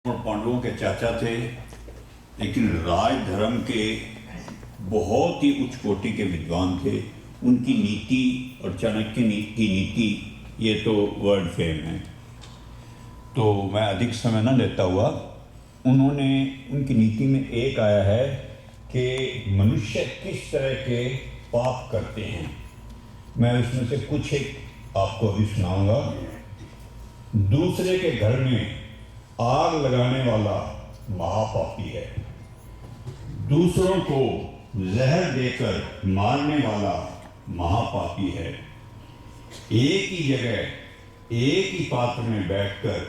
और पांडवों के चाचा थे, लेकिन राज धर्म के बहुत ही उच्च कोटि के विद्वान थे। उनकी नीति और चाणक्य की नीति ये तो वर्ल्ड फेम है। तो मैं अधिक समय न लेता हुआ, उन्होंने उनकी नीति में एक आया है कि मनुष्य किस तरह के पाप करते हैं। मैं उसमें से कुछ एक आपको अभी सुनाऊंगा। दूसरे के घर में आग लगाने वाला महापापी है। दूसरों को जहर देकर मारने वाला महापापी है। एक ही जगह एक ही पात्र में बैठकर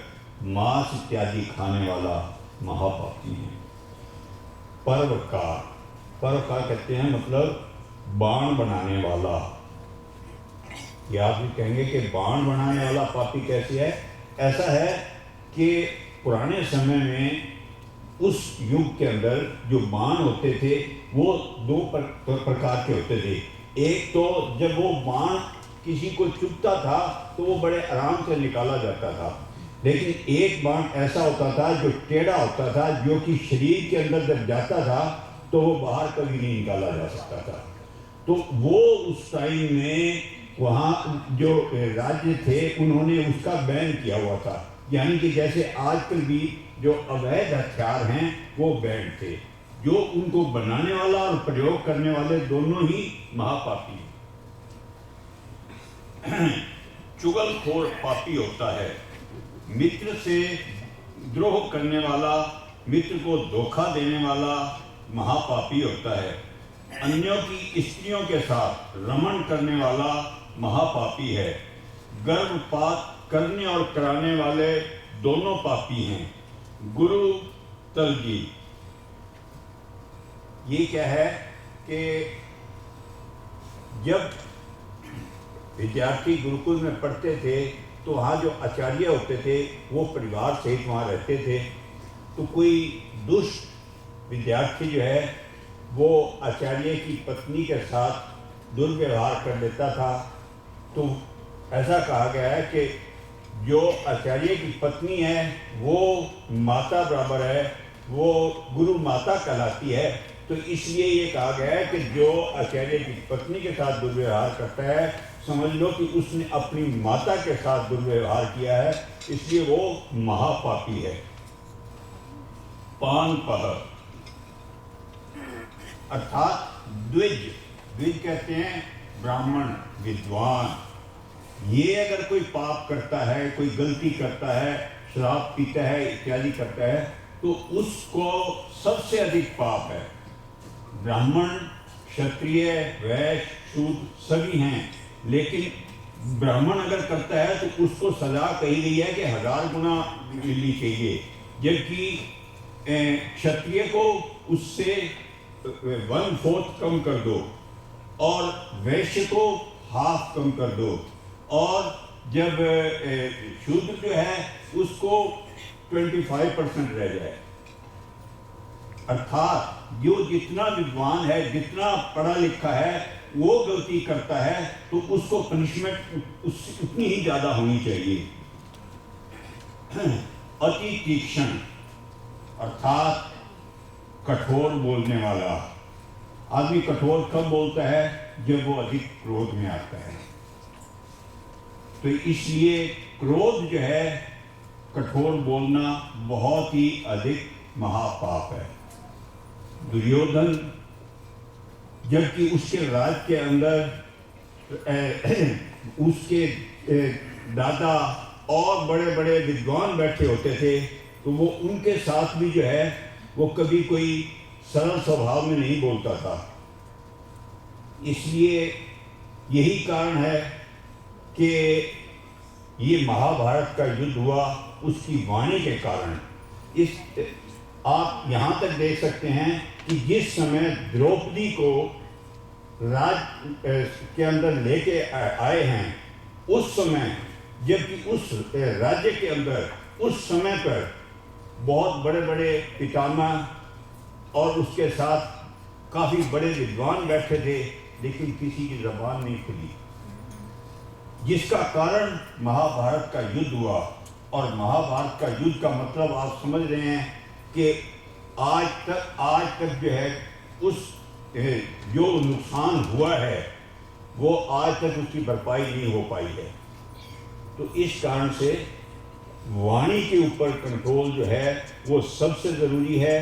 मांस इत्यादि खाने वाला महापापी है। परोपकार कहते हैं, मतलब बाण बनाने वाला। या आप भी कहेंगे कि बाण बनाने वाला पापी कैसे है? ऐसा है कि पुराने समय में उस युग के अंदर जो बाण होते थे वो दो प्रकार के होते थे। एक तो जब वो बाण किसी को चुभता था तो वो बड़े आराम से निकाला जाता था, लेकिन एक बाण ऐसा होता था जो टेढ़ा होता था, जो कि शरीर के अंदर जब जाता था तो वो बाहर कभी नहीं निकाला जा सकता था। तो वो उस टाइम में वहाँ जो राज्य थे उन्होंने उसका बैन किया हुआ था। यानी कि जैसे आजकल भी जो अवैध हथियार हैं वो बैन थे। जो उनको बनाने वाला और प्रयोग करने वाले दोनों ही महापापी हैं। चुगलखोर पापी होता है। मित्र से द्रोह करने वाला, मित्र को धोखा देने वाला महापापी होता है। अन्यों की स्त्रियों के साथ रमण करने वाला महापापी है। गर्भपात करने और कराने वाले दोनों पापी हैं। गुरु तलगी, ये क्या है कि जब विद्यार्थी गुरुकुल में पढ़ते थे तो वहाँ जो आचार्य होते थे वो परिवार सहित वहाँ रहते थे। तो कोई दुष्ट विद्यार्थी जो है वो आचार्य की पत्नी के साथ दुर्व्यवहार कर लेता था। तो ऐसा कहा गया है कि जो आचार्य की पत्नी है वो माता बराबर है, वो गुरु माता कहलाती है। तो इसलिए ये कहा गया है कि जो आचार्य की पत्नी के साथ दुर्व्यवहार करता है, समझ लो कि उसने अपनी माता के साथ दुर्व्यवहार किया है, इसलिए वो महापापी है। पानपह अर्थात द्विज कहते हैं ब्राह्मण विद्वान। ये अगर कोई पाप करता है, कोई गलती करता है, शराब पीता है इत्यादि करता है, तो उसको सबसे अधिक पाप है। ब्राह्मण, क्षत्रिय, वैश्य, शूद्र सभी हैं, लेकिन ब्राह्मण अगर करता है तो उसको सजा कही गई है कि 1000 गुना मिलनी चाहिए, जबकि क्षत्रिय को उससे 1/4 कम कर दो और वैश्य को हाफ कम कर दो, और जब शूद्र जो है उसको 25% रह जाए। अर्थात जो जितना विद्वान है, जितना पढ़ा लिखा है, वो गलती करता है तो उसको पनिशमेंट उतनी ही ज़्यादा होनी चाहिए। अति तीक्ष्ण अर्थात कठोर बोलने वाला। आदमी कठोर कब बोलता है? जब वो अधिक क्रोध में आता है। तो इसलिए क्रोध जो है, कठोर बोलना बहुत ही अधिक महापाप है। दुर्योधन जबकि उसके राज के अंदर उसके दादा और बड़े बड़े विद्वान बैठे होते थे, तो वो उनके साथ भी जो है वो कभी कोई सरल स्वभाव में नहीं बोलता था। इसलिए यही कारण है कि ये महाभारत का युद्ध हुआ उसकी वाणी के कारण। इस आप यहाँ तक देख सकते हैं कि जिस समय द्रौपदी को राज के अंदर लेके आए हैं, उस समय जबकि उस राज्य के अंदर उस समय पर बहुत बड़े बड़े पितामह और उसके साथ काफ़ी बड़े विद्वान बैठे थे, लेकिन किसी की ज़बान नहीं खुली, जिसका कारण महाभारत का युद्ध हुआ। और महाभारत का युद्ध का मतलब आप समझ रहे हैं कि आज तक जो है उस जो नुकसान हुआ है वो आज तक उसकी भरपाई नहीं हो पाई है। तो इस कारण से वाणी के ऊपर कंट्रोल जो है वो सबसे ज़रूरी है।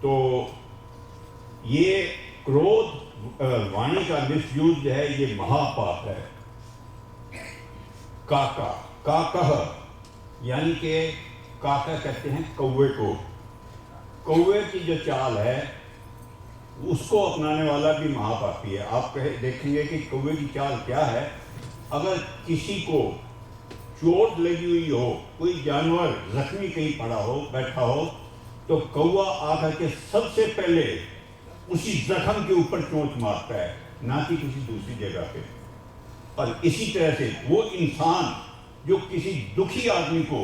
तो ये क्रोध वाणी का मिसयूज जो है ये महापाप है। काकह यानी कि काका कहते हैं कौवे को। कौवे की जो चाल है उसको अपनाने वाला भी महापापी है। आप देखेंगे कि कौवे की चाल क्या है। अगर किसी को चोट लगी हुई हो, कोई जानवर जख्मी कहीं पड़ा हो, बैठा हो, तो कौवा आकर के सबसे पहले उसी जख्म के ऊपर चोट मारता है, ना कि किसी दूसरी जगह पे। और इसी तरह से वो इंसान जो किसी दुखी आदमी को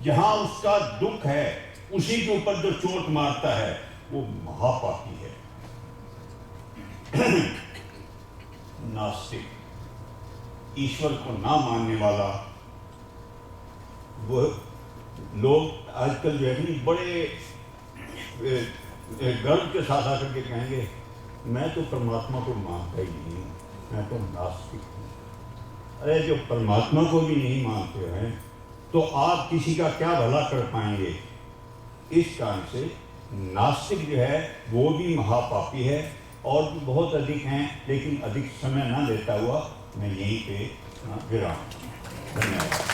जहां उसका दुख है उसी के ऊपर जो चोट मारता है वो महापापी है। नास्तिक, ईश्वर को ना मानने वाला, वो लोग आजकल जो है कि बड़े गर्व के साथ आकर के कहेंगे मैं तो परमात्मा को मानता ही नहीं हूँ, मैं तो नास्तिक हूँ। अरे जो परमात्मा को भी नहीं मानते हैं तो आप किसी का क्या भला कर पाएंगे। इस कारण से नास्तिक जो है वो भी महापापी है। और भी बहुत अधिक हैं, लेकिन अधिक समय ना लेता हुआ मैं यहीं पे विराम। धन्यवाद।